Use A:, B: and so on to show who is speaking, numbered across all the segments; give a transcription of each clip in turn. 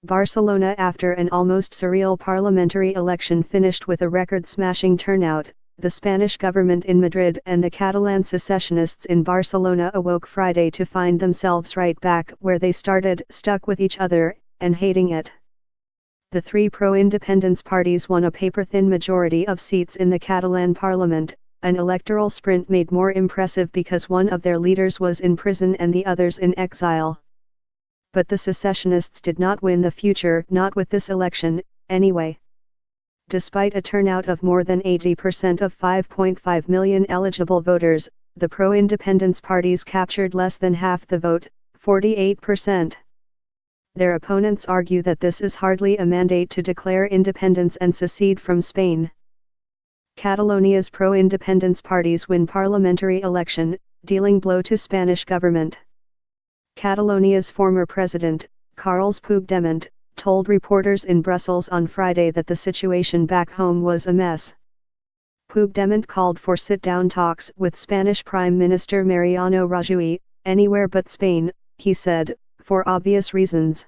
A: Barcelona, after an almost surreal parliamentary election finished with a record-smashing turnout, the Spanish government in Madrid and the Catalan secessionists in Barcelona awoke Friday to find themselves right back where they started, stuck with each other, and hating it. The three pro-independence parties won a paper-thin majority of seats in the Catalan parliament, an electoral sprint made more impressive because one of their leaders was in prison and the others in exile. But the secessionists did not win the future, not with this election, anyway. Despite a turnout of more than 80% of 5.5 million eligible voters, the pro-independence parties captured less than half the vote, 48%. Their opponents argue that this is hardly a mandate to declare independence and secede from Spain. Catalonia's pro-independence parties win parliamentary election, dealing blow to Spanish government. Catalonia's former president, Carles Puigdemont, told reporters in Brussels on Friday that the situation back home was a mess. Puigdemont called for sit-down talks with Spanish Prime Minister Mariano Rajoy, anywhere but Spain, he said, for obvious reasons.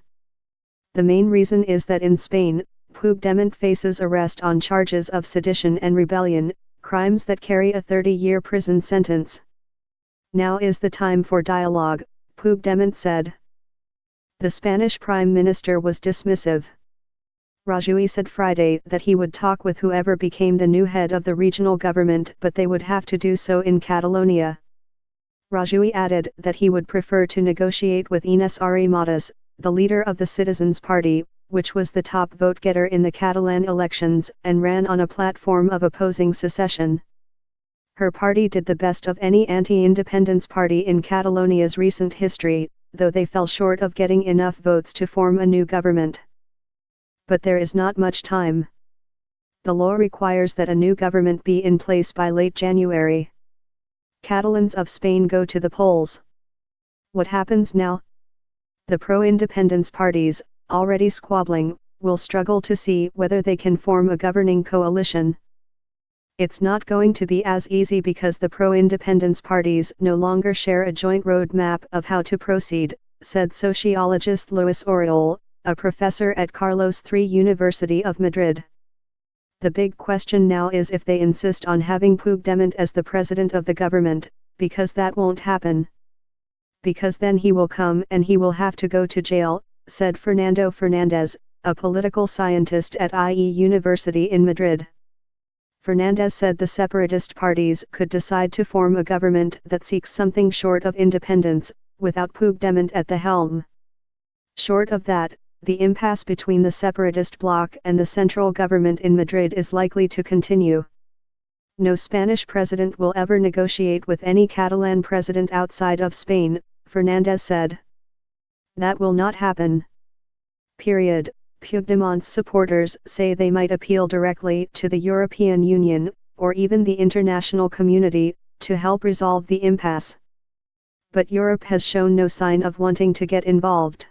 A: The main reason is that in Spain, Puigdemont faces arrest on charges of sedition and rebellion, crimes that carry a 30-year prison sentence. Now is the time for dialogue, Puigdemont said. The Spanish Prime Minister was dismissive. Rajoy said Friday that he would talk with whoever became the new head of the regional government, but they would have to do so in Catalonia. Rajoy added that he would prefer to negotiate with Inés Arrimadas, the leader of the Citizens' Party, which was the top vote-getter in the Catalan elections and ran on a platform of opposing secession. Her party did the best of any anti-independence party in Catalonia's recent history, though they fell short of getting enough votes to form a new government. But there is not much time. The law requires that a new government be in place by late January. Catalans of Spain go to the polls. What happens now? The pro-independence parties, already squabbling, will struggle to see whether they can form a governing coalition. It's not going to be as easy because the pro-independence parties no longer share a joint roadmap of how to proceed, said sociologist Luis Oriol, a professor at Carlos III University of Madrid. The big question now is if they insist on having Puigdemont as the president of the government, because that won't happen. Because then he will come and he will have to go to jail, said Fernando Fernández, a political scientist at IE University in Madrid. Fernández said the separatist parties could decide to form a government that seeks something short of independence, without Puigdemont at the helm. Short of that, the impasse between the separatist bloc and the central government in Madrid is likely to continue. No Spanish president will ever negotiate with any Catalan president outside of Spain, Fernández said. That will not happen. Period. Puigdemont's supporters say they might appeal directly to the European Union, or even the international community, to help resolve the impasse. But Europe has shown no sign of wanting to get involved.